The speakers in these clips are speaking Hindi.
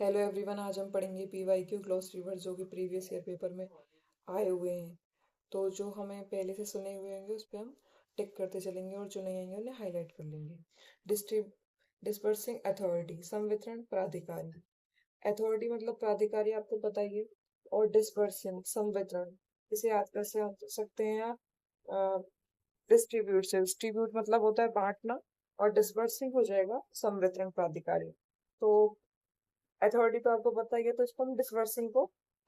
हेलो एवरीवन, आज हम पढ़ेंगे पीवाईक्यू ग्लॉसरी वर्ड जो कि प्रीवियस ईयर पेपर में आए हुए हैं। तो जो हमें पहले से सुने हुए होंगे उस पर हम टिक करते चलेंगे और जो नहीं आएंगे उन्हें हाईलाइट कर लेंगे। डिस्ट्रीब डिस्पर्सिंग अथॉरिटी, संवितरण प्राधिकारी। अथॉरिटी मतलब प्राधिकारी, आपको पता ही है। और डिस्पर्सिंग संवितरण, इसे याद कर सकते हैं आप डिस्ट्रीब्यूट से। डिस्ट्रीब्यूट मतलब होता है बांटना, और डिस्पर्सिंग हो जाएगा संवितरण प्राधिकारी। तो अथॉरिटी तो आपको पता ही है, तो इसको हम डिस्पर्सिंग को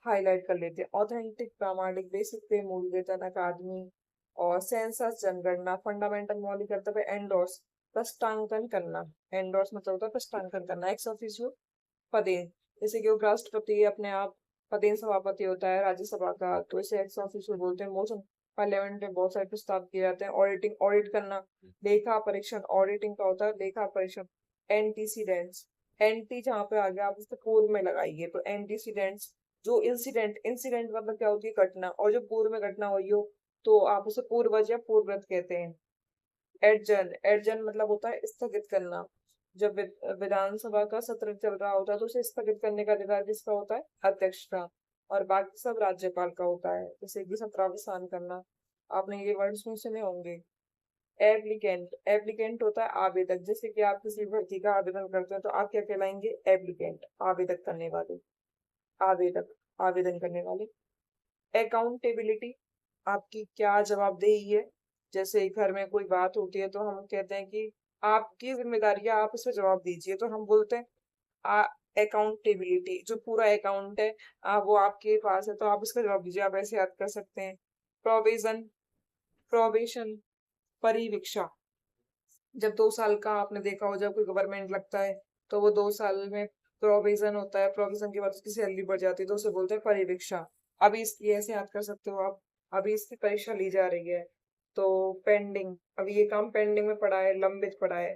हाईलाइट कर लेते हैं। ऑथेंटिक, प्रामाणिक, बेसिक पे, मूल वेतन, अकादमी। और सेंसस, जनगणना। फंडामेंटल, मौलिक कर्तव्य। एंडोर्स, प्रस्तांकन करना। एंडोर्स मतलब होता है प्रस्तांकन करना। एक्स ऑफिशियो पदेन, जैसे कि उपराष्ट्रपति अपने आप पदेन सभापति होता है राज्यसभा का, तो इसे एक्स ऑफिशियो बोलते हैं। मोशन पार्लियामेंट में बहुत सारे प्रस्ताव किए जाते हैं। ऑडिटिंग, ऑडिट करना। लेखा परीक्षण, ऑडिटिंग का होता है लेखा परीक्षण। एंटीसीडेंट्स, एंटी जहाँ पे आ गया आप उसको पूर्व में लगाइए, तो एंटीसीडेंट्स। जो इंसिडेंट, इंसिडेंट मतलब क्या होती है, घटना, और जो पूर्व में घटना हुई हो तो आप उसे पूर्वज या पूर्ववत कहते हैं। एडजर्न, एडजर्न मतलब होता है स्थगित करना। जब विधानसभा का सत्र चल रहा होता है तो उसे स्थगित करने का अधिकार किसका होता है, अध्यक्ष का। और बाकी सब राज्यपाल का होता है, जैसे कि सत्रावसान करना। आपने ये वर्ड्स में सुने होंगे। एप्लीकेंट, एप्लीकेंट होता है आवेदक। जैसे कि आप किसी भर्ती का आवेदन करते हैं तो आप क्या कहलाएंगे, एप्लीकेंट, आवेदक करने वाले। आवेदक, आवेदन करने वाले। अकाउंटेबिलिटी, आपकी क्या जवाबदेही है। जैसे घर में कोई बात होती है तो हम कहते हैं कि आपकी जिम्मेदारी है, आप इस पर जवाब दीजिए, तो हम बोलते हैं अकाउंटेबिलिटी। जो पूरा अकाउंट है वो आपके पास है तो आप इसका जवाब दीजिए, आप ऐसे याद कर सकते हैं। प्रोविजन, प्रोबेशन, परिवीक्षा। जब 2 साल का आपने देखा हो, जब कोई गवर्नमेंट लगता है तो वो 2 साल में प्रोविजन होता है, प्रोविजन के बाद उसकी सैलरी बढ़ जाती है तो उसे बोलते हैं परिवीक्षा। अभी इसकी ऐसे याद कर सकते हो आप। अभी इसकी परीक्षा ली जा रही है तो पेंडिंग, अभी ये काम पेंडिंग में पड़ा है, लंबित पड़ा है।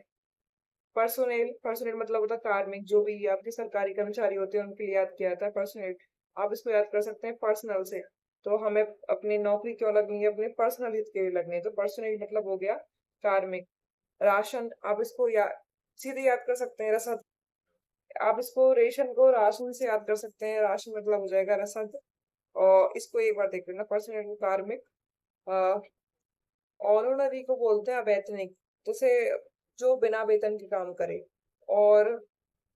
पर्सोनेल, पर्सोनेल मतलब होता है कार्मिक, जो भी आपके सरकारी कर्मचारी होते हैं उनके लिए याद किया जाता है पर्सोनेल। आप इसको याद कर सकते हैं पर्सनल से। तो हमें अपनी नौकरी क्यों लगनी है, अपने पर्सनल हित के लिए लगनी है, तो पर्सनल मतलब हो गया कार्मिक। राशन, आप इसको सीधे याद कर सकते हैं रसद। आप इसको रेशन को राशन से याद कर सकते हैं, राशन मतलब हो जाएगा रसद। और इसको एक बार देख लेना, पर्सनल कार्मिक। ऑनररी को बोलते हैं अवैतनिक, जैसे जो बिना वेतन के काम करे। और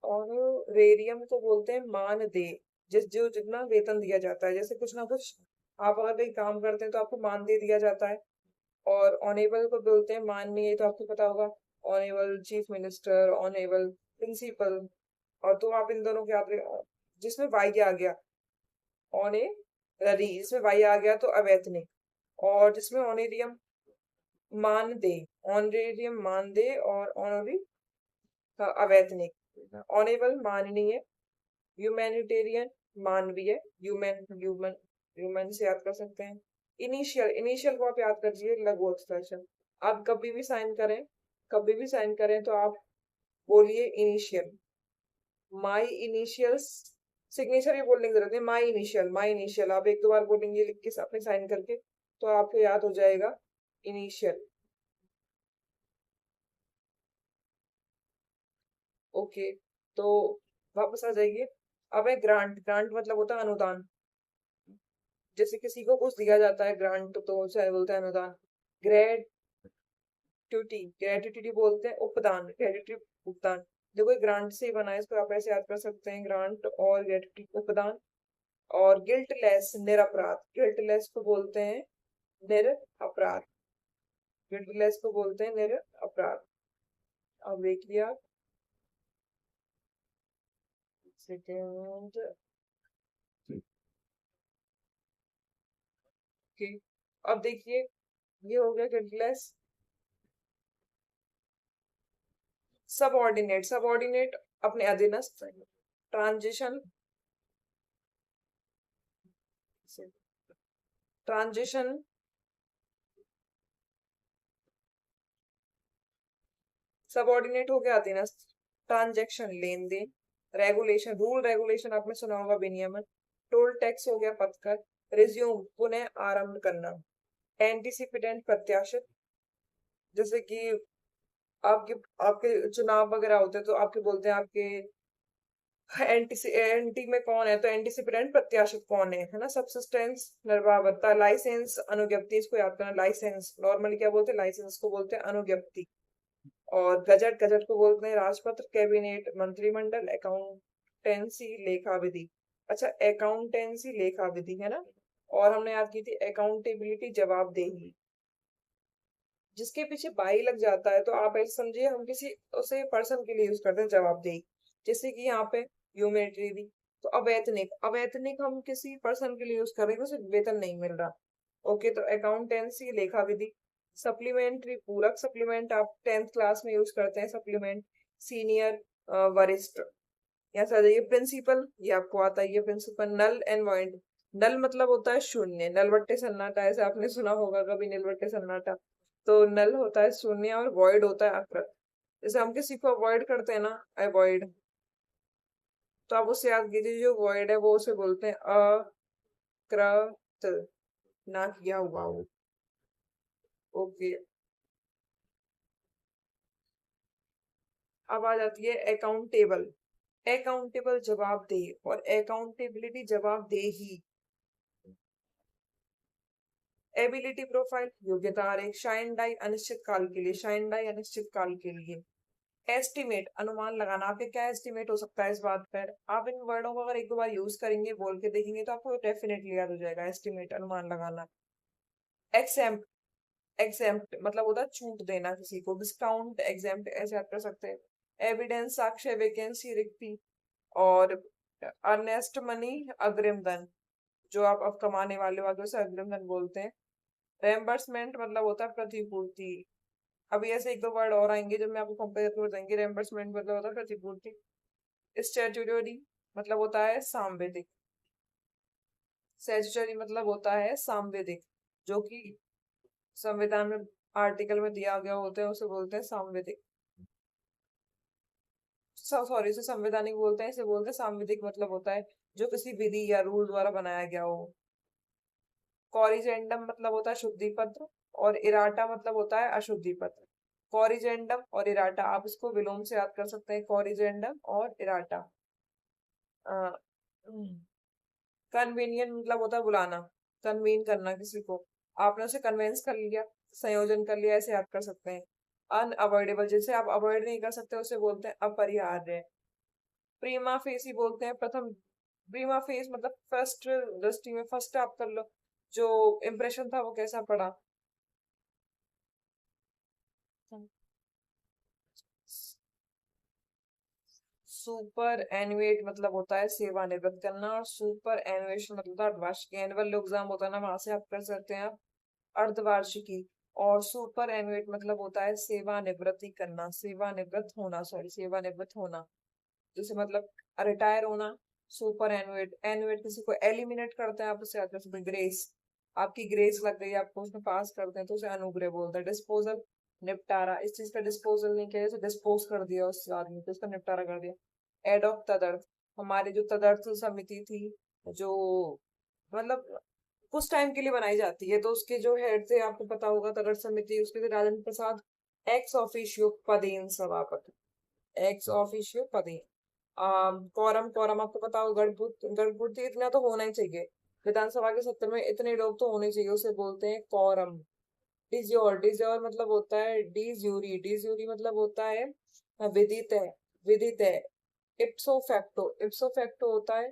ऑनरेरियम को बोलते हैं मानदेय, जो जितना वेतन दिया जाता है, जैसे कुछ ना कुछ आप अगर कहीं काम करते हैं तो आपको मानदेय दिया जाता है। और ऑनेबल को बोलते हैं माननीय, ये तो आपको पता होगा। Honourable chief minister, honourable principal. और तो आप इन दोनों के याद जिसमें वाई आ गया ऑनेररी, जिसमें वाई आ गया तो अवैतनिक। और जिसमें ऑनेरियम मानदेय, ऑनरेरियम मानदेय, और ऑनरी अवैतनिक। ऑनेबल माननीय, ह्यूमैनिटेरियन मानवीय, ह्यूमन ह्यूमन ह्यूमन से याद कर सकते हैं। इनिशियल, इनिशियल को आप याद कर लीजिए, लघु एक्सप्रेशन। आप कभी भी साइन करें, कभी भी साइन करें तो आप बोलिए इनिशियल। माई इनिशियल्स, सिग्नेचर भी बोलने की जरूरत है, माई इनिशियल, माई इनिशियल आप एक दो बार बोलेंगे लिख के अपने साइन करके, तो आपको याद हो जाएगा इनिशियल। ओके, तो वापस आ जाइए। अब है ग्रांट, ग्रांट मतलब होता है अनुदान। जैसे किसी को कुछ दिया जाता है ग्रांट तो उसे बोलते हैं अनुदान। ग्रेट्युटी, ग्रेट्युटी बोलते हैं उपदान, ग्रेट्युटी उपदान। जो कोई ग्रांट से बना है इसको आप ऐसे याद कर सकते हैं, ग्रांट और ग्रेट्युटी उपदान। और गिल्टलेस, निरपराध, गिल्टलेस को बोलते हैं निर अपराध, गिल्टलेस को बोलते हैं निर अपराध। अब देख लिया। Second, okay. अब देखिए, ये हो गया गिल्टलेस। सबऑर्डिनेट, सबऑर्डिनेट अपने अधीनस्थ। ट्रांजिशन, ट्रांजिशन, सबऑर्डिनेट हो गया अधीनस्थ। ट्रांजैक्शन, लेन देन। रेगुलेशन, रूल रेगुलेशन आपने सुना होगा, विनियमन। टोल टैक्स हो गया पथकर। रिज्यूम, पुनः आरंभ करना। एंटीसिपेटेंट, प्रत्याशित। जैसे कि आपके आपके चुनाव वगैरह होते हैं तो आपके बोलते हैं आपके एंटी में कौन है, तो एंटीसिपेटेंट प्रत्याशक कौन है ना? सब्सिस्टेंस, निर्वाहता, लाइसेंस, अनुज्ञप्ति, इसको याद करना। लाइसेंस नॉर्मली क्या बोलते हैं, लाइसेंस को बोलते हैं अनुज्ञप्ति। और गजट, गजट को बोलते हैं राजपत्र, कैबिनेट, मंत्रिमंडल, अकाउंटेंसी, लेखा विधि। अच्छा, अकाउंटेंसी लेखा विधि है ना। और हमने याद की थी अकाउंटेबिलिटी, जवाबदेही। जिसके पीछे बाई लग जाता है तो आप ऐसे समझिए हम किसी उसे पर्सन के लिए यूज करते हैं जवाबदेही। जैसे कि यहाँ पे ह्यूमैनिटी दी, तो अवैतनिक, अवैतनिक हम किसी पर्सन के लिए यूज कर रहे हैं, उसे वेतन नहीं मिल रहा। ओके, तो अकाउंटेंसी लेखा विधि। सप्लीमेंट्री, पूरक सप्लीमेंट आप टेंथ क्लास में यूज करते हैं सप्लीमेंट। सीनियर, वरिष्ठ। यहाँ से आ जाइए प्रिंसिपल, ये आपको आता है, ये प्रिंसिपल। नल एंड वॉइड, नल मतलब होता है शून्य, नलवट्टे सन्नाटा, ऐसे आपने सुना होगा कभी नलवट्टे सन्नाटा। तो नल होता है शून्य और वॉइड होता है अकृत। जैसे हम किसी को अवॉइड करते हैं ना, अवॉइड, तो आप उससे याद कीजिए जो वॉइड है वो उसे बोलते हैं अकृत, ना किया हुआ वो। ओके, अब आ जाती है अकाउंटेबल। अकाउंटेबल जवाबदेह, और अकाउंटेबिलिटी जवाबदेही। एबिलिटी प्रोफाइल, योग्यता आरेख। शाइन डाई, अनिश्चित काल के लिए, शाइन डाई अनिश्चित काल के लिए। एस्टिमेट, अनुमान लगाना। आपके क्या एस्टिमेट हो सकता है इस बात पर, आप इन वर्डों को अगर एक दो बार यूज करेंगे, बोल के देखेंगे, तो आपको डेफिनेटली याद हो जाएगा। एस्टिमेट, अनुमान लगाना। एक्सेम्प्ट, एग्जेम्प्ट मतलब होता है छूट देना किसी को। डिस्काउंट, एग्जेम्प्ट ऐसे याद कर सकते हैं। एविडेंस, साक्ष्य, वैकेंसी, रिक्ति। और अर्नेस्ट मनी, अग्रिम धन, जो आप अब कमाने वाले हो आगे उसे अग्रिम धन बोलते हैं। रेम्बर्समेंट मतलब होता है प्रतिपूर्ति। अभी ऐसे एक दो वर्ड और आएंगे जब मैं आपको कंपेयर कर देंगे। रेम्बर्समेंट मतलब होता है प्रतिपूर्ति। स्टैट्यूटरी मतलब होता है सांविधिक। स्टैट्यूटरी मतलब होता है सांविधिक, जो कि संविधान में आर्टिकल में दिया गया होता है, उसे बोलते हैं सांविधिक। सॉरी, इसे संवैधानिक बोलते हैं, इसे बोलते हैं सांविधिक। मतलब होता है जो किसी विधि या रूल द्वारा बनाया गया हो। कॉरिजेंडम मतलब होता है शुद्धि पत्र, और इराटा मतलब होता है अशुद्धि पत्र। कॉरिजेंडम और इराटा, आप इसको विलोम से याद कर सकते हैं, कॉरिजेंडम और इराटा। कन्वीनियंट मतलब होता है बुलाना, कन्वीन करना किसी को। आपने उसे कन्वेंस कर लिया, संयोजन कर लिया, ऐसे याद कर सकते हैं। अनअवॉइडेबल, जिसे आप अवॉइड नहीं कर सकते, उसे बोलते हैं अपरिहार्य। प्रीमा फेसी बोलते हैं प्रथम। प्रीमा फेस मतलब फर्स्ट दृष्टि में, फर्स्ट आप कर लो, जो इम्प्रेशन था वो कैसा पड़ा। सुपर एनुएट मतलब होता है सेवानिवृत्त करना, और सुपर एनुएशन मतलब होता है अर्धवार्षिक। एनुअल एग्जाम होता है ना, वहां से आप कर सकते हैं आप अर्धवार्षिकी। और सुपर एनुएट मतलब होता है सेवानिवृत्ति करना, सेवानिवृत्त होना, सॉरी सेवानिवृत्त होना, जैसे मतलब रिटायर होना। सुपर एनुएट, एनुएट किसी को एलिमिनेट करते हैं, आप उसे याद कर सकते हैं। ग्रेस, आपकी ग्रेस लग गई, आपको उसमें पास करते हैं तो उसे अनुग्रह बोलते हैं। डिस्पोजल, निपटारा, इस चीज का डिस्पोजल नहीं किया, जैसे डिस्पोज कर दिया उस आदमी को, उसका निपटारा कर दिया। एडॉक, तदर्थ, हमारी जो तदर्थ समिति थी, जो मतलब कुछ टाइम के लिए बनाई जाती है, तो उसके जो हेड थे आपको पता होगा, तदर्थ समिति, उसके थे राजेंद्र प्रसाद। एक्स ऑफिशियो पदेन सभापति, एक्स ऑफिशियो पदेन। कौरम, कौरम आपको पता होगा, गणपूर्ति इतना तो होना ही चाहिए, विधानसभा के सत्र में इतने लोग तो होने चाहिए, उसे बोलते हैं कौरम। डिज्योर, डिज्योर मतलब होता है डिज्यूरी, डिज्यूरी मतलब होता है विदित है, विदित है। इप्सो फैक्टो, इप्सो फैक्टो होता है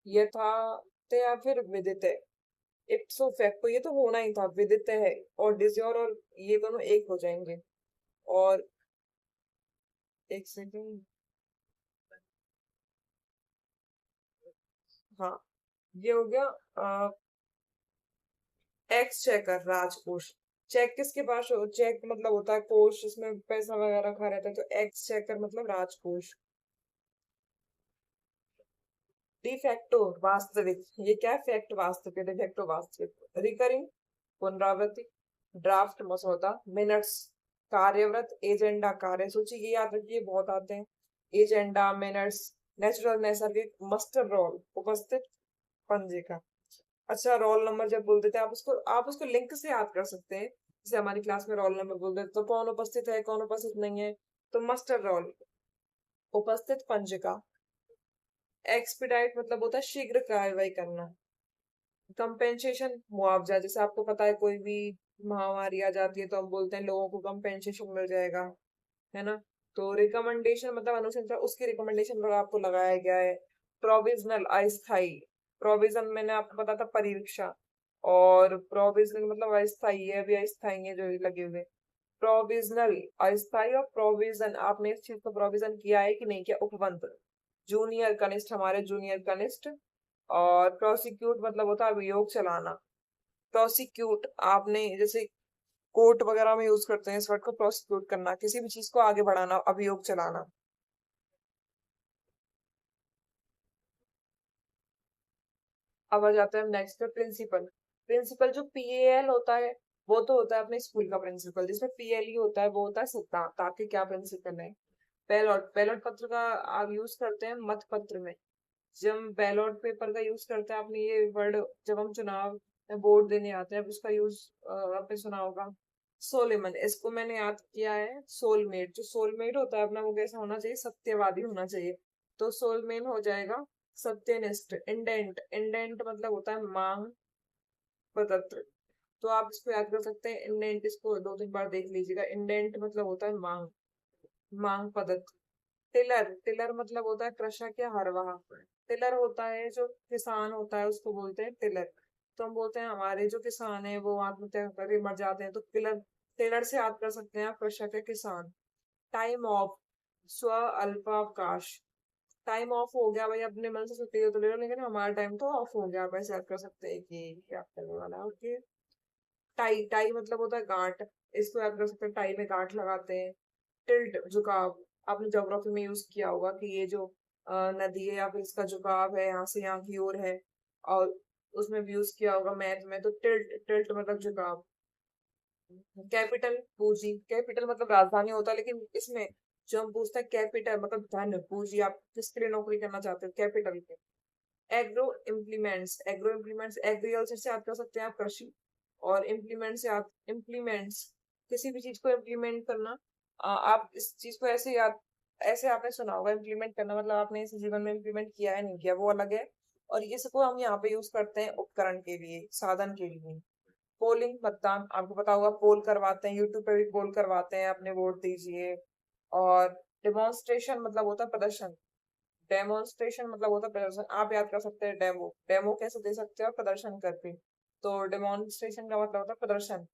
यथार्थ या फिर विदित है। इप्सो फैक्टो ये तो होना ही था, विदित है। और डिज्योर और ये दोनों एक हो जाएंगे। और एक सेकंड, हाँ, ये हो गया। एक्स चेकर, राजकोष। चेक किसके पास हो, चेक मतलब होता है कोष, जिसमें पैसा वगैरह रखा रहता है, तो एक्स चेकर मतलब राजकोष। डिफेक्टो, वास्तविक, ये क्या है, फैक्ट वास्तविक, डिफेक्टो वास्तविक। रिकरिंग, पुनरावृत्ति। ड्राफ्ट, मसौदा। मिनट्स, कार्यव्रत। एजेंडा, कार्यसूची, ये याद रखिए बहुत आते हैं। Agenda, minutes. नेचुरल, नैसर्गिक। मस्टर रोल, उपस्थित, पंजिका। अच्छा, रोल नंबर जब बोलते थे आप उसको लिंक से याद कर सकते हैं, जैसे हमारी क्लास में रोल नंबर बोलते थे तो कौन उपस्थित है कौन उपस्थित नहीं है, तो मस्टर रोल, उपस्थित, पंजिका। एक्सपीडाइट मतलब होता है शीघ्र कार्रवाई करना। कंपेंसेशन मुआवजा, जैसे आपको पता है कोई भी महामारी आ जाती है तो हम बोलते हैं लोगों को कंपेंसेशन मिल जाएगा, है ना। तो रिकमेंडेशन मतलब अनुशंसा, उसकी रिकमेंडेशन पर आपको लगाया गया है। प्रोविजनल अस्थाई, प्रोविजन मैंने आपको पता था परीक्षा, और प्रोविजनल मतलब अस्थाई है, अभी अस्थाई है जो लगे हुए। प्रोविजनल अस्थाई और प्रोविजन, आपने इस चीज को प्रोविजन किया है कि नहीं किया। उपबंध, जूनियर कनिष्ठ, हमारे जूनियर कनिष्ठ। और प्रोसिक्यूट मतलब होता है अभियोग चलाना। प्रोसिक्यूट आपने जैसे कोर्ट वगैरह में यूज करते हैं इस वर्ड को, प्रोसिक्यूट करना, किसी भी चीज को आगे बढ़ाना, अभियोग चलाना। अब आ जाते हैं नेक्स्ट पे, प्रिंसिपल। प्रिंसिपल जो पीएल होता है वो तो होता है अपने स्कूल का प्रिंसिपल, जिसमें पीएलई होता है वो होता है सिद्धांत, आपके क्या प्रिंसिपल है। बैलॉट, बैलॉट पत्र का आप यूज करते हैं मत पत्र में। जब हम बैलॉट पेपर का यूज करते हैं, आपने ये वर्ड जब हम चुनाव में वोट देने आते हैं उसका यूज आपने सुना होगा। सोलेमन, इसको मैंने याद किया है। सोलमेट, जो सोलमेट होता है अपना वो कैसा होना चाहिए, सत्यवादी होना चाहिए। तो सोलमेन हो जाएगा सत्यनिष्ठ। इंडेंट, इंडेंट मतलब होता है मांग पत्र। तो आप इसको याद कर सकते हैं इंडेंट, इसको दो तीन बार देख लीजिएगा। इंडेंट मतलब होता है मांग, मांग पद्धति। टिलर, टिलर मतलब होता है कृषक या हरवाह। टिलर होता है जो किसान होता है उसको बोलते हैं टिलर। तो हम बोलते हैं हमारे जो किसान है वो आत्महत्या करके मर जाते हैं, तो टिलर, टिलर से याद कर सकते हैं आप कृषक या किसान। टाइम ऑफ, स्व अल्पावकाश। टाइम ऑफ हो गया भाई, अपने मन से छुट्टी तो ले लो, लेकिन हमारा टाइम तो ऑफ हो गया, आप ऐसे याद कर सकते हैं कि क्या करने वाला है। ओके। टाई, टाई मतलब होता है गांठ, इसको याद कर सकते हैं, टाई में गांठ लगाते हैं। टिल्ट, झुकाव, आपने ज्योग्राफी में यूज किया होगा कि ये जो नदी है या फिर इसका झुकाव है यहाँ से यहाँ की ओर है, और उसमें भी यूज किया होगा मैथ में। तो टिल्ट, टिल्ट मतलब झुकाव। कैपिटल, पूंजी, कैपिटल मतलब राजधानी होता है, लेकिन इसमें जो हम पूछते हैं कैपिटल मतलब धन, पूंजी, आप किसके लिए नौकरी करना चाहते हो, कैपिटल के। Agro implements, agro implements agriculture से याद कर सकते हैं आप कृषि, और इम्प्लीमेंट से आप इम्प्लीमेंट्स, किसी भी चीज को इम्प्लीमेंट करना। आप इस चीज को ऐसे याद, ऐसे आपने सुना होगा इम्प्लीमेंट करना मतलब आपने इसे जीवन में इम्प्लीमेंट किया है नहीं किया, वो अलग है। और ये सबको हम यहाँ पे यूज करते हैं उपकरण के लिए, साधन के लिए। पोलिंग, मतदान, आपको पता होगा पोल करवाते हैं, यूट्यूब पे भी पोल करवाते हैं, अपने वोट दीजिए। और डिमॉन्स्ट्रेशन मतलब होता है प्रदर्शन। डेमोन्स्ट्रेशन मतलब होता है प्रदर्शन, आप याद कर सकते हैं डेमो, डेमो कैसे दे सकते हो प्रदर्शन करके। तो डेमोन्स्ट्रेशन का मतलब होता है प्रदर्शन।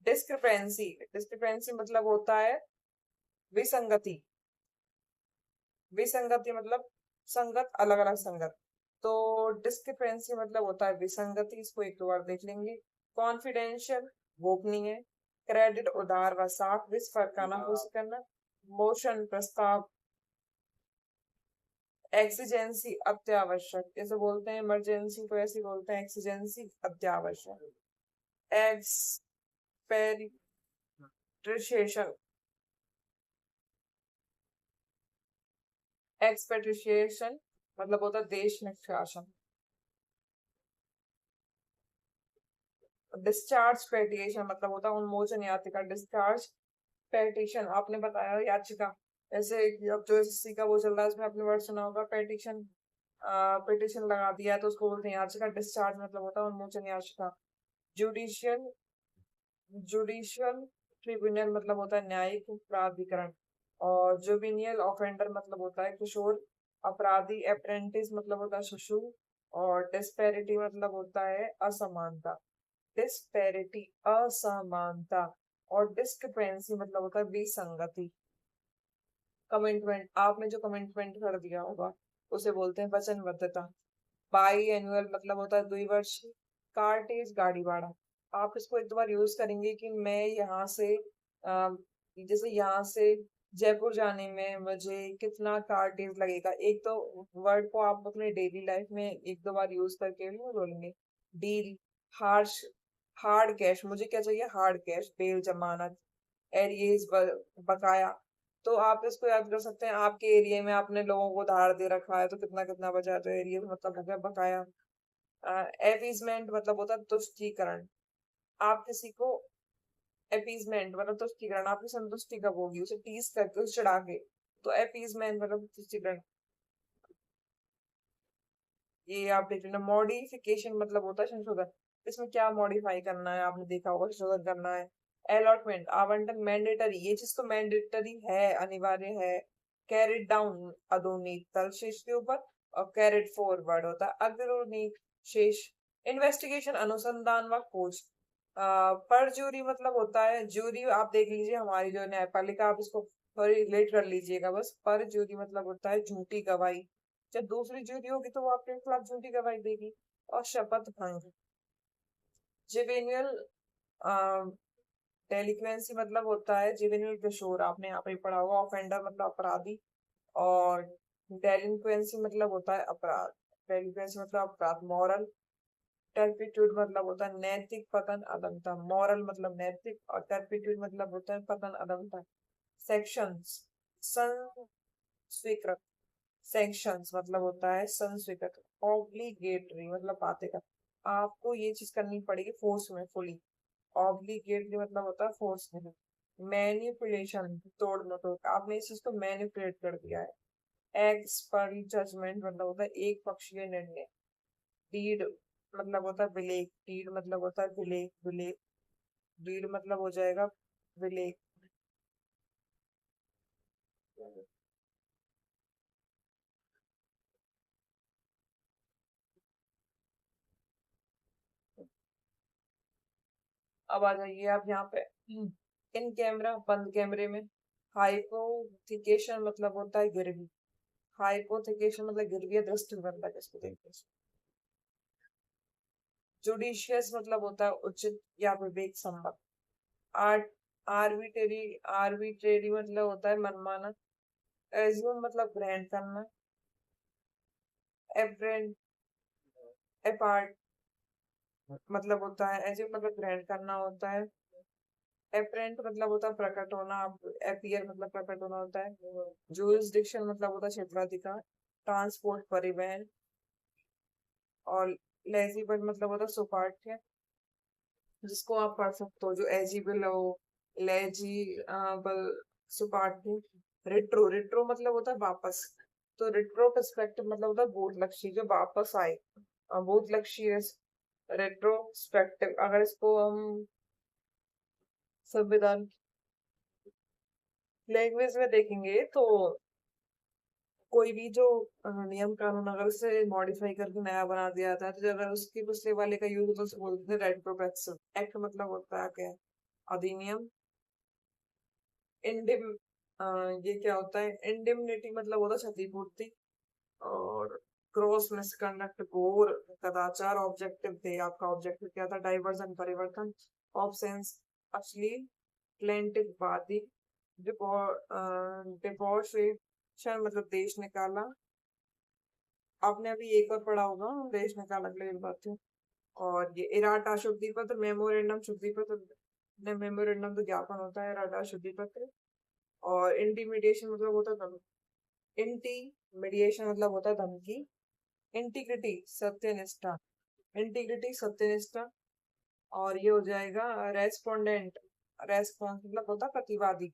डिस्क्रिपेंसी, डिस्क्रिपेंसी मतलब होता है विसंगति। विसंगति मतलब संगत, अलग अलग संगत। तो डिस्क्रिपेंसी मतलब होता है विसंगति, इसको एक दो बार देख लेंगे। कॉन्फिडेंशियल, गोपनीय। क्रेडिट, उधार व साख, विस फरकाना पुष्ट करना। मोशन, प्रस्ताव। एक्सीजेंसी, अत्यावश्यक, जैसे बोलते हैं इमरजेंसी को ऐसे बोलते हैं एक्सीजेंसी, अत्यावश्यक। एक्सपेरिट्रेशन, एक्सपेट्रिशिएशन मतलब होता है देश निष्कासन। डिस्चार्ज पेटिशन मतलब होता है उन्मोचन याचिका। डिस्चार्ज पेटिशन, आपने बताया याचिका, ऐसे कि अब जो एसएससी का वो चल रहा है उसमें आपने वर्ड सुना होगा पेटिशन। पिटिशन लगा दिया है तो उसको बोलते हैं याचिका। डिस्चार्ज मतलब होता है उन्मोचन याचिका। जुडिशियल, जुडिशियल ट्रिब्यूनल मतलब होता है न्यायिक प्राधिकरण। और जुबिनियल ऑफेंडर मतलब होता है किशोर अपराधी। अप्रेंटिस मतलब होता है शिशु। और डिस्पैरिटी मतलब होता है असमानता। डिस्पैरिटी, असमानता। और डिस्क्रिपेंसी मतलब होता है विसंगति। कमिटमेंट, आपने जो कमिटमेंट कर दिया होगा उसे बोलते हैं वचनबद्धता। बाई एनुअल मतलब होता है द्विवर्षीय। कार्टेज, गाड़ी भाड़ा, आप इसको एक दो बार यूज करेंगे कि मैं यहाँ से जैसे यहाँ से जयपुर जाने में मुझे कितना कार्टेज लगेगा। एक तो वर्ड को आप अपने डेली लाइफ में एक दो बार यूज करके भी बोलेंगे। डील, हार्श, हार्ड कैश, मुझे क्या चाहिए हार्ड कैश। बेल, जमानत। एरियज, बकाया। तो आप इसको याद कर सकते हैं, आपके एरिया में आपने लोगों को उधार दे रखा है तो कितना कितना बचा है, तो एरिया मतलब हो गया बकाया। एपीजमेंट मतलब होता है तुष्टीकरण। आप किसी को, एपीजमेंट मतलब तुष्टीकरण, आपकी संतुष्टि कब होगी, उसे टीज करके, उसे चिढ़ा के। तो एपीजमेंट मतलब तुष्टीकरण। ये आप देख लेना। मॉडिफिकेशन मतलब होता है संशोधन। इसमें क्या मॉडिफाई करना है, आपने देखा होगा संशोधन करना है। अलॉटमेंट आवंटन मैंडेटरी, ये चीज तो मैंडेटरी है, अनिवार्य है। कैरिड डाउन अधोनीत तल शेष के ऊपर, और कैरिड फॉरवर्ड होता है अग्रोनीत शेष। इन्वेस्टिगेशन अनुसंधान व खोज। पर जूरी मतलब होता है, जूरी आप देख लीजिए हमारी जो न्यायपालिका, आप इसको रिलेट कर लीजिएगा बस। पर जूरी मतलब होता है झूठी गवाही। जब दूसरी जूरी होगी तो वो आपके खिलाफ झूठी गवाही देगी। और शपथ भंग। जुवेनियल डेलिक्वेंसी मतलब होता है जुवेनियल किशोर, आपने यहाँ पे पढ़ा होगा। ऑफेंडर मतलब अपराधी। और डेलिक्वेंसी मतलब होता है अपराध। डेलिक्वेंसी मतलब अपराध। मॉरल टर्पिट्यूड मतलब होता है नैतिक पतन अधमता। मॉरल मतलब नैतिक, और टर्पिट्यूड मतलब होता है पतन अधमता। सेक्शंस संस्वीकृत। सेक्शंस मतलब होता है संस्वीकृत। ऑब्लिगेटरी मतलब बाध्यता, आपको ये चीज करनी पड़ेगी फोर्स में फुली। ऑब्लिगेटरी मतलब होता है फोर्स में। मैनिपुलेशन तोड़ मटोड़, आपने इस चीज को मैनिपुलेट कर दिया है। एक्सपर्ट जजमेंट मतलब होता है एक पक्षीय निर्णय। डीड मतलब होता है विलेख। डीड मतलब होता है विलेख, विलेख। डीड मतलब हो जाएगा विलेख। अब आ जाइए आप यहाँ पे। इन कैमरा बंद कैमरे में। हाइपोथिकेशन मतलब होता है गिरवी। हाइपोथिकेशन मतलब गिरवी, दृष्टि बनता है जिसको देखते हैं। जुडिशियस मतलब होता है उचित या विवेक सम्मत। आर्ट आर्बिट्रेरी, आर्बिट्रेरी मतलब होता है मनमाना। एज्यूम मतलब ग्रहण करना। एब्रेंट अपार्ट मतलब होता है, एज्यूम मतलब ग्रहण करना होता है। एपरेंट मतलब होता है प्रकट होना। एपियर मतलब प्रकट होना होता है। जुरिस्डिक्शन मतलब होता है क्षेत्राधिकार। ट्रांसपोर्ट परिवहन। और लेजिबल मतलब होता है सुपाठ्य, जिसको आप पढ़ सकते हो, जो एजिबल हो। लेजिबल सुपाठ्य। रिट्रो, रिट्रो मतलब होता है वापस। तो रिट्रो पर्सपेक्टिव मतलब होता है बोधलक्षी, जो वापस आए। बोधलक्षी रेट्रोस्पेक्टिव, अगर इसको हम संविधान लैंग्वेज में देखेंगे तो कोई भी जो नियम कानून अगर उसे मॉडिफाई करके नया बना दिया जाता है, तो अगर उसकी पिछले वाले का यूज होता है उसे बोलते हैं रेट्रोस्पेक्टिव। एक्ट मतलब होता है क्या, अधिनियम। इंडिम ये क्या होता है, इंडिमनिटी मतलब होता है क्षतिपूर्ति। और ग्रोस मिसकंडक्ट, घोर कदाचार। ऑब्जेक्टिव थे, आपका ऑब्जेक्टिव क्या था, डाइवर्जन परिवर्तन। ऑब्सेंस अश्लील। प्लेंटिव वादी। डिवोर्सेशन मतलब देश निकाला। आपने अभी एक और पढ़ा होगा देश निकाला, अगले एक बात थी। और ये इराटा शुद्धि पत्र, मेमोरेंडम शुद्धि पत्र। मेमोरेंडम तो ज्ञापन होता है, इराटा शुद्धि पत्र। और इंटीमिडेशन मतलब होता है धमकी। इंटीमिडिएशन मतलब होता है धमकी। इंटीग्रिटी सत्यनिष्ठा। इंटीग्रिटी सत्यनिष्ठा। और ये हो जाएगा रेस्पोंडेंट। रेस्पॉन्स मतलब होता है प्रतिवादी।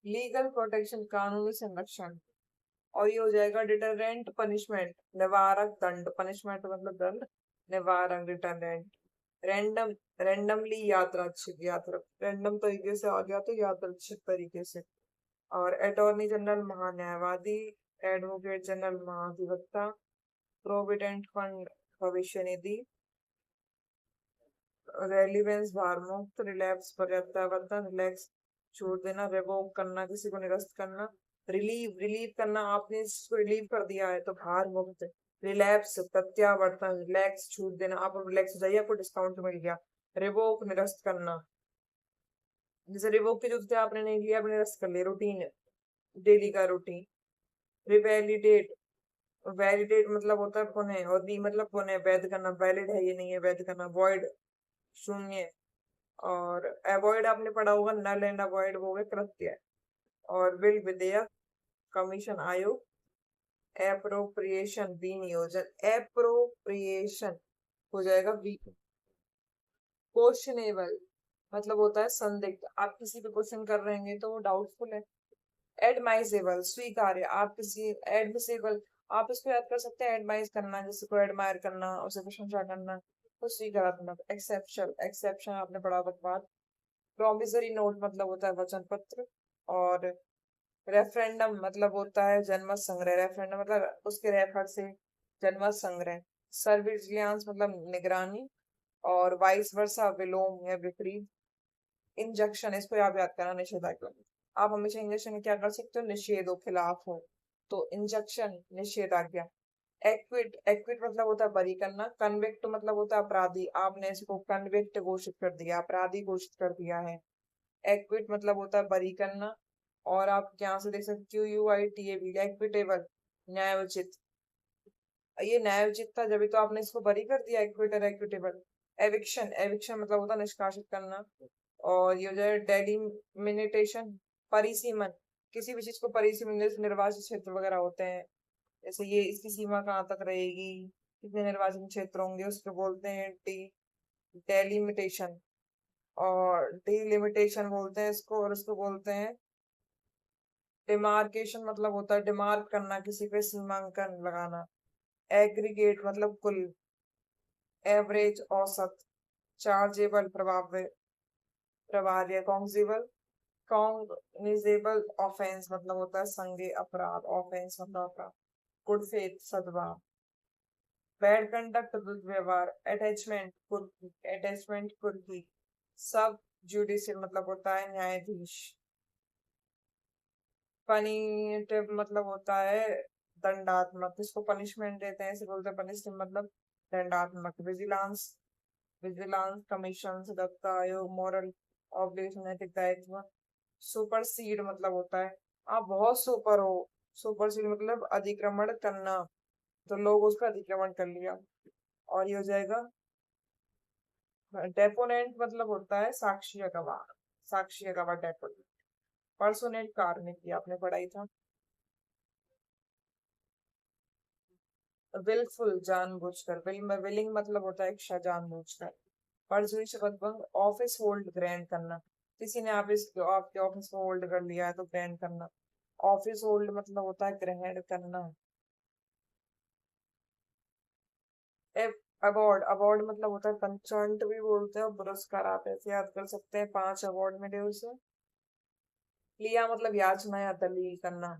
लीगल प्रोटेक्शन कानूनी संरक्षण। और ये हो जाएगा डिटरेंट पनिशमेंट, निवारक दंड। पनिशमेंट मतलब दंड, निवारक डिटरेंट। रैंडम, रैंडमली यादृच्छिक, यात्रा रैंडम तरीके से आ गया तो यादृच्छिक तरीके से। और अटॉर्नी जनरल महान्यायवादी। एडवोकेट जनरल महाधिवक्ता। प्रोविडेंट फंड भविष्य निधि। रेलिवेंस भार मुक्त। रिलैप्स प्रत्यावर्तन, रिलैक्स छूट देना। रिवोक करना, किसी को निरस्त करना। रिलीव, रिलीव करना, आपने इसको रिलीव कर दिया है तो भार मुक्त। रिलैप्स प्रत्यावर्तन, रिलैक्स छूट देना, आप रिलैक्स हो जाइए, आपको डिस्काउंट मिल गया। रिवोक निरस्त करना, जैसे रिवोक के जूते आपने नहीं लिया, आपने निरस्त कर लिया, रूटीन, डेली का रूटीन। रिवैलिडेट, वैलिडेट मतलब होता है पुनः, और दी मतलब पुनः, वैध करना, वैलिड है ये नहीं है, वैध करना। वॉइड शून्य। और अवॉइड आपने पढ़ा होगा, नल एंड अवॉइड वो है कृत्य। और विल विधेयक। कमीशन आयोग। एप्रोप्रिएशन विनियोजन। एप्रोप्रिएशन हो जाएगा वी। क्वेश्चनेबल मतलब होता है संदिग्ध, आप किसी पे क्वेश्चन कर रहे हैं तो वो डाउटफुल है। एडमाइजेबल स्वीकार्य, आप किसी एडमिसेबल, आप इसको याद कर सकते हैं, एडमाइज करना, जिसको एडमायर करना, उसे प्रशंसा करना, तो स्वीकारात्मक। एक्सेप्शन, एक्सेप्शन आपने पढ़ा होगा बात। प्रोमिसरी नोट मतलब होता है वचन पत्र। और रेफरेंडम मतलब होता है जनमत संग्रह, रेफरेंडम मतलब उसके रेफर से जनमत संग्रह। सर्विलियांस मतलब निगरानी। और वाइस वर्सा विलोम या विपरीत। इंजक्शन, इसको आप याद करना, निषेधाज्ञा। आप हमेशा इंजेक्शन में क्या कर सकते हो, निषेध हो, खिलाफ हो, तो इंजक्शन निषेधाज्ञा। एक्विट, एक्विट मतलब होता है बरी करना। कन्विक्ट मतलब होता है अपराधी, आपने इसको कन्विक्ट घोषित कर दिया, अपराधी घोषित कर दिया है। एक्विट मतलब होता है बरी करना। और आप यहाँ से देख सकते QUITAB, एक्विटेबल, न्यायोचित। ये न्यायोचित था, जब तो आपने इसको बरी कर दिया, एक्विट और एक्विटेबल। एविक्शन, एविक्शन मतलब होता है निष्कासित करना। और ये जो है डेलिमिटेशन, परिसीमन, किसी भी चीज को परिसीमन, जैसे निर्वाचित क्षेत्र वगैरह होते हैं, जैसे ये इसकी सीमा कहाँ तक रहेगी, कितने निर्वाचन क्षेत्र होंगे, उसको बोलते हैं डेलिमिटेशन। और डिलिमिटेशन बोलते हैं इसको, और इसको बोलते हैं डिमार्केशन, मतलब होता है डिमार्क करना, किसी पे सीमांकन लगाना। एग्रीगेट मतलब कुल। एवरेज औसत। चार्जेबल प्रभाव्य, प्रभार्य। कॉन्जिबल, कॉग्निजेबल ऑफेंस मतलब होता है संज्ञेय अपराध, ऑफेंस मतलब अपराध। गुड फेथ सद्भाव। बैड कंडक्ट दुर्व्यवहार। अटैचमेंट कुर्की, अटैचमेंट कुर्की। सब जुडिशियल मतलब होता है न्यायाधीश। पनिटिव मतलब होता है दंडात्मक, जिसको पनिशमेंट देते हैं इसे बोलते हैं पनिशमेंट, मतलब दंडात्मक। विजिलेंस, विजिलेंस कमीशन, सतर्कता आयोग, मॉरल ऑब्लिगेशन, नैतिक दायित्व। सुपरसीड मतलब होता है आप बहुत सुपर हो, सुपरसीड मतलब अतिक्रमण करना, तो लोग उस पर अतिक्रमण कर लिया। और ये हो जाएगा डेपोनेंट, मतलब होता है साक्षी या गवाह, साक्षी या गवाह डेपोनेंट। पर्सोनेट कार्मिक, ये आपने पढ़ाई था। विलफुल जानबूझकर, विलिंग मतलब होता है इच्छा, जानबूझकर। परजुरी शपथ भंग, ऑफिस होल्ड ग्रैंड करना, किसी ने आप इस आपके ऑफिस को होल्ड कर लिया है तो ग्रैंड करना। ऑफिस होल्ड मतलब होता है ग्रहण करना। अवार्ड, अवार्ड मतलब होता है कंचर्ट भी बोलते हैं, और पुरस्कार, आप ऐसे याद कर सकते हैं, 5 अवार्ड मिले उसे। लिया मतलब याचना या दलील करना।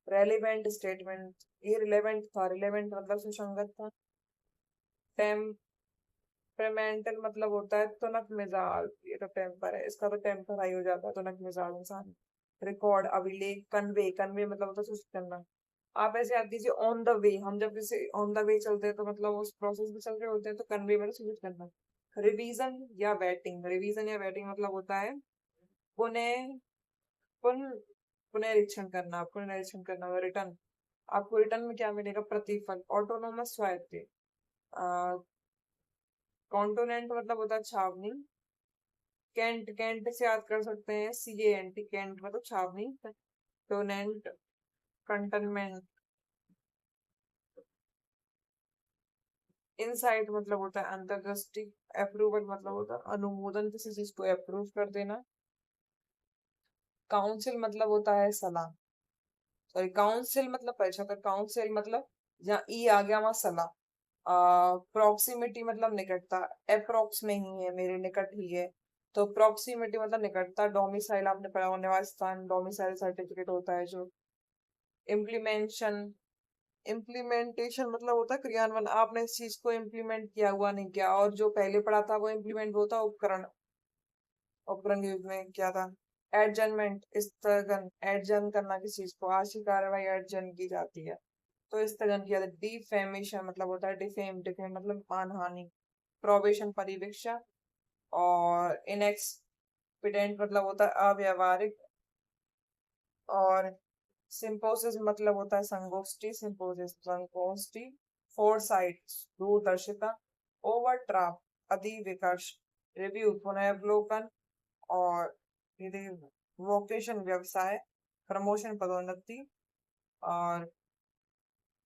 रेलिवेंट स्टेटमेंट, ये रिलेवेंट था, रिलेवेंट मतलब सुसंगत था। टेम्परामेंटल मतलब होता है तुनक मिजाज, ये तो टेम्पर है, इसका तो टेम्पर हाई हो जाता है, तुनक मिजाज इंसान। रिकॉर्ड, अभिलेख। कन्वे, कन्वे मतलब होता है सूचित करना। आप ऐसे याद कीजिए ऑन द वे, हम जब जैसे ऑन द वे चलते हैं तो मतलब उस प्रोसेस में चल रहे होते हैं, तो कन्वे मतलब सूचित करना। रिवीजन या वेटिंग, रिवीजन या वेटिंग मतलब होता है पुनः पुनः पुनरीक्षण करना, पुनरीक्षण करना। रिटर्न, आपको रिटर्न में क्या मिलेगा, प्रतिफल। ऑटोनोमस स्वायत्त। कॉन्टोनेंट मतलब होता है छावनी। कैंट, कैंट से याद कर सकते हैं, CANT, कैंट मतलब छावनी। टोनेंट, कंटोनमेंट। इनसाइट मतलब होता है अंतर्दृष्टि। अप्रूवल मतलब होता है अनुमोदन, किसी चीज को अप्रूव कर देना। काउंसिल मतलब होता है सलाह, सॉरी काउंसिल मतलब परीक्षा कर, काउंसिल मतलब जहाँ ई आ गया वहां सलाह। प्रॉक्सिमिटी मतलब निकटता, अप्रोक्स में ही है, मेरे निकट ही है, तो प्रॉक्सिमिटी मतलब निकटता। डोमिसाइल आपने पढ़ा होगा, निवास स्थान, डोमिसाइल सर्टिफिकेट होता है जो। इम्प्लीमेंशन, इम्प्लीमेंटेशन मतलब होता है क्रियान्वयन, आपने इस चीज को इम्प्लीमेंट किया हुआ नहीं किया, और जो पहले पढ़ा था वो इम्प्लीमेंट होता है उपकरण, उपकरण के युग में क्या था। एडजनमेंट, स्थगन, एडजन करना किसी चीज को, आज की कार्यवाही एडजन की जाती है, तो स्थगन किया जाता है। डिफेमेशन मतलब होता है डिफेम, डिफेम मतलब मानहानि। प्रोबेशन, परिवीक्षा। और इनएक्सपीडिएंट मतलब होता है अव्यवहारिक। और सिंपोसिस मतलब होता है संगोष्ठी, सिंपोसिस संगोष्ठी। फोरसाइट, दूरदर्शिता। ओवरड्राफ्ट, अधिविकर्ष। रिव्यू, पुनर्वलोकन। और वोकेशन, व्यवसाय। प्रमोशन, पदोन्नति। और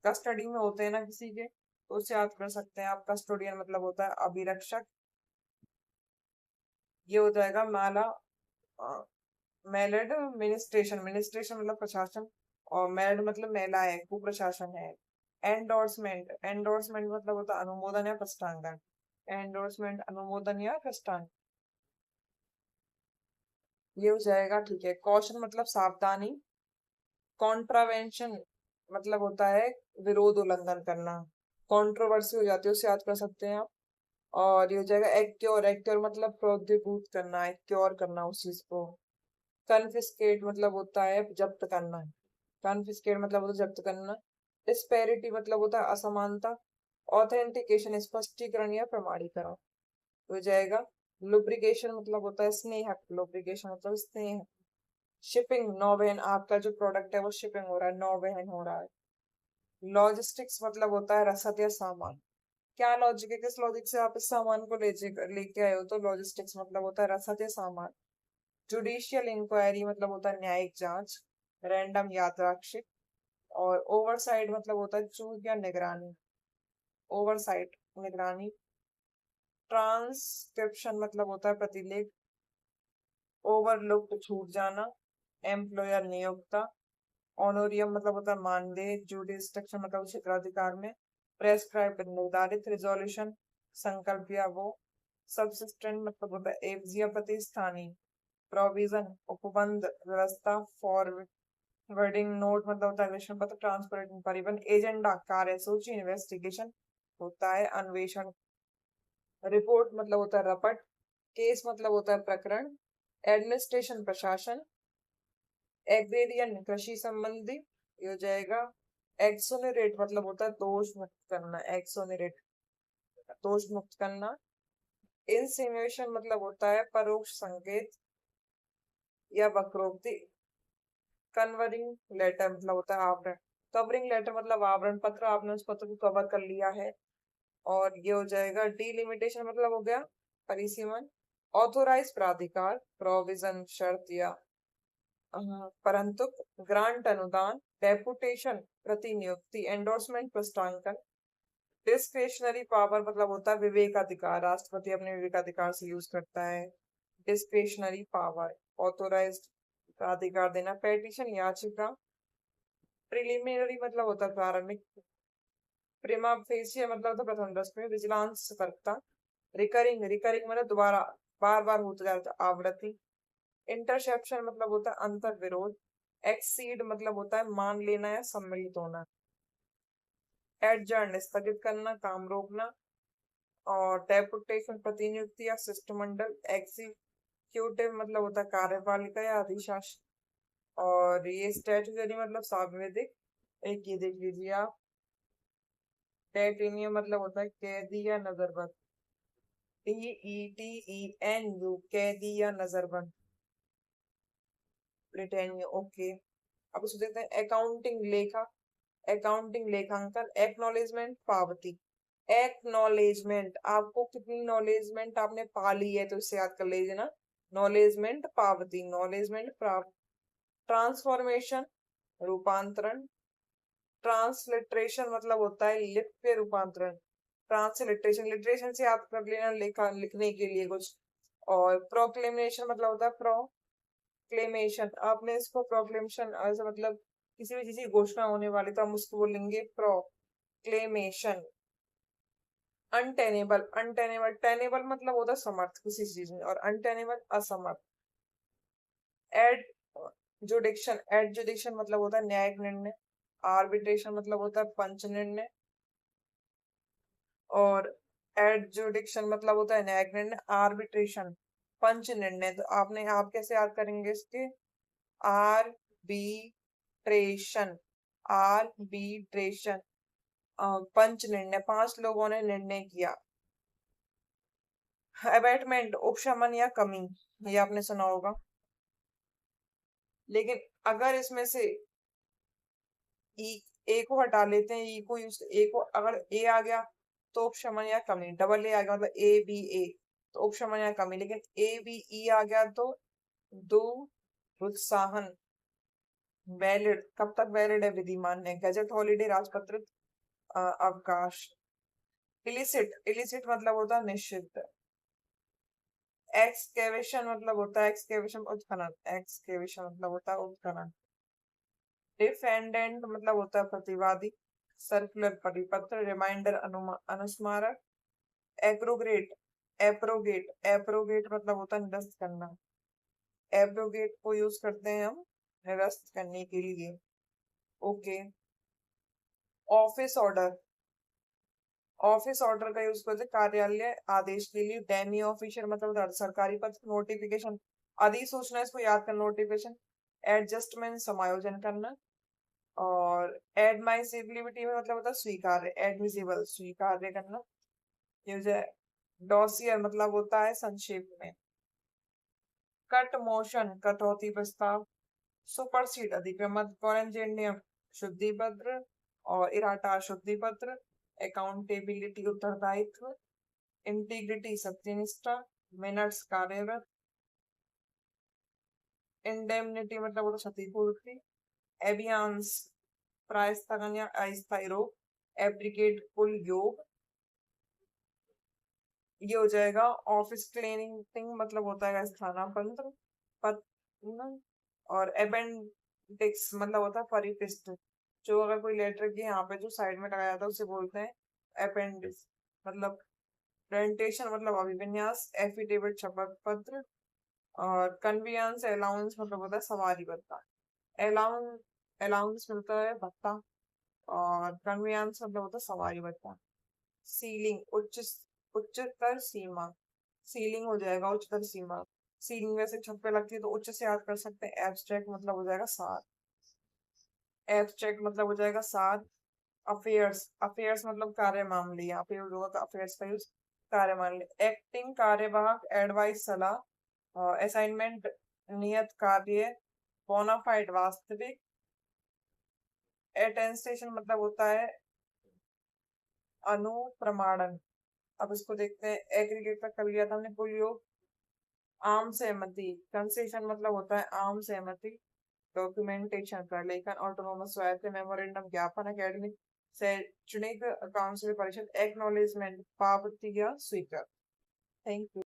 कस्टडी में होते हैं ना किसी के, तो उससे याद कर सकते हैं आप, कस्टोडियन मतलब होता है अभिरक्षक। ये हो जाएगा माला मेलिड मिनिस्ट्रेशन, मिनिस्ट्रेशन मतलब प्रशासन, और मेलिड मतलब महिला है, कुप्रशासन है। एंडोर्समेंट, एंडोर्समेंट मतलब होता है अनुमोदन या प्रस्तावना। एंडोर्समेंट अनुमोदन या प्रस्तावना, ये हो जाएगा। ठीक है। कॉशन मतलब सावधानी। कॉन्ट्रावेंशन मतलब होता है विरोध उल्लंघन करना, कंट्रोवर्सी हो जाती है, उसे याद कर सकते हैं आप। और ये हो जाएगा एक्ट्योर, एक्ट्योर मतलब प्रोद्युत करना, एक्ट्योर करना उस चीज को। कन्फिस्केट मतलब होता है जब्त करना, कन्फिस्केट मतलब होता है जब्त करना। डिस्पैरिटी मतलब होता है असमानता। ऑथेंटिकेशन स्पष्टीकरण या प्रमाणीकरण हो जाएगा। लुब्रिकेशन मतलब होता है स्नेहक, लुब्रिकेशन मतलब स्नेह। शिपिंग नौवहन, आपका जो प्रोडक्ट है वो शिपिंग हो रहा है, नौवहन हो रहा है। लॉजिस्टिक्स मतलब होता है रसद या सामान। क्या लॉजिक है, किस लॉजिक से आप इस सामान को लेके आए हो, तो लॉजिस्टिक्स मतलब होता है रसद या सामान। जुडिशियल इंक्वायरी मतलब होता है न्यायिक जांच। रैंडम यादृच्छिक। और ओवरसाइट मतलब होता है चूक या निगरानी, ओवरसाइट निगरानी। ट्रांसक्रिप्शन मतलब होता है प्रतिलेख। ओवरलुक्ड छूट जाना। एम्प्लॉयर नियोक्ता। ऑनोरियम मतलब होता है मानदेय। जुडिस्डिक्शन मतलब क्षेत्राधिकार में। प्रेस्क्राइब निर्धारित। रिजोल्यूशन संकल्प या वो। सबसिस्टेंट मतलब होता है एवज या प्रतिस्थानी। प्रोविजन उपबंध व्यवस्था। फॉरवर्डिंग नोट मतलब होता है अन्वेषण पत्र। ट्रांसपेरेंट परिवहन। एजेंडा कार्यसूची। इन्वेस्टिगेशन होता है अन्वेषण। रिपोर्ट मतलब होता है रपट। केस मतलब होता है प्रकरण। एडमिनिस्ट्रेशन प्रशासन। एग्रेरियन कृषि संबंधी, ये हो जाएगा। एक्सोनरेट मतलब होता है दोष मुक्त करना, एक्सोनरेट दोष मुक्त करना। इंसिनुएशन मतलब होता है परोक्ष संकेत या वक्रोक्ति। कन्वरिंग लेटर मतलब होता है आवरण। कवरिंग लेटर मतलब आवरण पत्र, आपने उस पत्र को कवर कर लिया है। और ये हो जाएगा। डिलिमिटेशन मतलब हो गया परिसीमन। ऑथोराइज प्राधिकार, प्रोविजन शर्त या परंतु। ग्रांट अनुदान। डेपुटेशन प्रतिनियुक्ति। एंडोर्समेंट प्रस्तावना। डिस्क्रिशनरी पावर मतलब होता है विवेकाधिकार, राष्ट्रपति अपने विवेकाधिकार से यूज करता है। Discretionary power. ऑथोराइज्ड प्राधिकार देना। पेटिशन याचिका। प्रिलिमिनरी मतलब होता है प्रारंभिक। प्रिमा फेसिया मतलब होता है प्रथम दृष्टि में। विजिलेंस सतर्कता। रिकरिंग, रिकरिंग मतलब दोबारा बार बार होता जाता है, आवृत्ति। इंटरसेप्शन मतलब होता है अंतर विरोध। एक्सीड मतलब होता है मान लेना या सम्मिलित होना। एडजर्न स्थगित करना, काम रोकना। और डेपुटेशन प्रतिनियुक्ति या शिष्टमंडल। एग्जीक्यूटिव मतलब होता है कार्यपालिका या अधिशासन। और ये स्टैट्यूटरी मतलब सांविधिक। एक ये देख लीजिए आप। डेटेनियम मतलब होता है कैदी या नजरबंद। DETENU कैदी या नजरबंद। ब्रिटेनिया, ओके। अब उसको देखते हैं अकाउंटिंग लेखा। अकाउंटिंग लेखांकन। एक्नॉलेजमेंट पावती। एक्नॉलेजमेंट, आपको कितनी नॉलेजमेंट आपने पा ली है तो इसे याद कर लीजिए ना। नॉलेजमेंट पावती, नॉलेजमेंट प्राप्त। ट्रांसफॉर्मेशन रूपांतरण। ट्रांसलिटरेशन मतलब होता है लिप्य रूपांतरण। ट्रांसलिटरेशन, लिटरेशन से याद कर लेना, लिखा लिखने के लिए कुछ। और प्रोक्लेमेशन मतलब होता है प्रोक्लेमेशन, आपने इसको प्रोक्लेमेशन ऐसा मतलब किसी भी चीज की घोषणा होने वाली तो हम उसको बोलेंगे प्रोक्लेमेशन। अनटेनेबल, अनटेनेबल, टेनेबल मतलब होता है समर्थ किसी चीज में, और अनटेनेबल असमर्थ। एड जुडिक्शन, एडजुडिक्शन मतलब होता है न्यायिक निर्णय। आर्बिट्रेशन मतलब होता है पंच निर्णय। और एडजुडिक्शन मतलब होता है न्यायिक निर्णय। आर्बिट्रेशन पंच निर्णय। तो आपने आप कैसे याद करेंगे इसके। आर्बिट्रेशन, आर्बिट्रेशन पंच निर्णय, पांच लोगों ने निर्णय किया। अबैटमेंट उपशमन या कमी, ये आपने सुना होगा। लेकिन अगर इसमें से ई ए को हटा लेते हैं, ई को यूज, ए को अगर ए आ गया तो उपशमन या कमी, डबल ए आ गया मतलब ABA तो उपशमन या कमी। लेकिन ABE आ गया तो दो प्रोत्साहन। वैलिड, कब तक वैलिड है, विधिमान है। गजट हॉलीडे राजपत्रित अवकाश। इलिसिट, इलिसिट मतलब होता है निषिद्ध। एक्सकेवेशन मतलब होता है एक्सकेवेशन उत्खनन, एक्सकेवेशन मतलब होता है उत्खनन। डिफेंडेंट मतलब होता है प्रतिवादी। सर्कुलर परिपत्र, रिमाइंडर, अनुस्मारक। एग्रोगेट, एप्रोगेट, एप्रोगेट मतलब होता है निरस्त करना। एब्रोगेट को यूज करते हैं हम निरस्त करने के लिए। Okay. Office order, office order का यूज करते हैं कार्यालय आदेश के लिए। डेमी ऑफिशियल मतलब होता है सरकारी पत्र। नोटिफिकेशन, अधिसूचना, इसको याद करना, नोटिफिकेशन। एडजस्टमेंट समायोजन करना। और एडमाइसिबिलिटी में मतलब होता है स्वीकार्य, एडमिसिबल स्वीकार्य करना। ये हो जाए। डॉसियर मतलब होता है संक्षेप में। कट मोशन कटौती प्रस्ताव। सुपरसीड अधिक्रमण। कॉरेंजेंडियम शुद्धि पत्र। और इराटा शुद्धि पत्र। अकाउंटेबिलिटी उत्तरदायित्व। इंटीग्रिटी सत्यनिष्ठा। मिनट्स कार्यरत। इंडेमनिटी मतलब वो तो क्षतिपूर्ति। एबियांस प्रायस्थगन या अस्थायी रोग। एब्रिकेट कुल योग। ये हो जाएगा। ऑफिस क्लीनिंग मतलब होता है स्थानापन्न पत्र। और अपेंडिक्स मतलब होता है परिपिष्ट। जो अगर कोई लेटर के यहाँ पे जो साइड में लगाया था उसे बोलते हैं अपेंडिक्स। मतलब प्रेजेंटेशन मतलब अभिविन्यास। एफिडेविट शपथ पत्र। और कन्वीनियंस अलाउंस मतलब होता है सवारी भत्ता। अलाउंस, अलाउंस मिलता है भत्ता। और कन्वीनियंस मतलब होता है सवारी भत्ता। सीलिंग उच्चतर सीमा। सीलिंग हो जाएगा उच्चतर सीमा। सीलिंग वैसे छत पे लगती है तो उच्च से याद कर सकते हैं। एब्स्ट्रैक्ट मतलब हो जाएगा सार। एब्स्ट्रैक्ट मतलब हो जाएगा सार। अफेयर्स, अफेयर्स मतलब कार्य मामले, यहाँ पे यूज होगा अफेयर्स का यूज कार्य मामले। एक्टिंग कार्यवाहक, एडवाइस सलाह। असाइनमेंट नियत कार्य। बोनाफाइड वास्तविक। एटेंस्टेशन मतलब होता है अनुप्रमाणन। अब इसको देखते हैं। एग्रीगेट तक कर लिया था हमने कुल योग। आम सहमति, कंसेशन मतलब होता है आम सहमति। डॉक्यूमेंटेशन का लेखन। ऑटोनोमस स्वायत्त मेमोरेंडम ज्ञापन। एकेडमिक शैक्षणिक काउंसिल परिषद। एक्नॉलेजमेंट पावती या स्वीकृत। Thank you.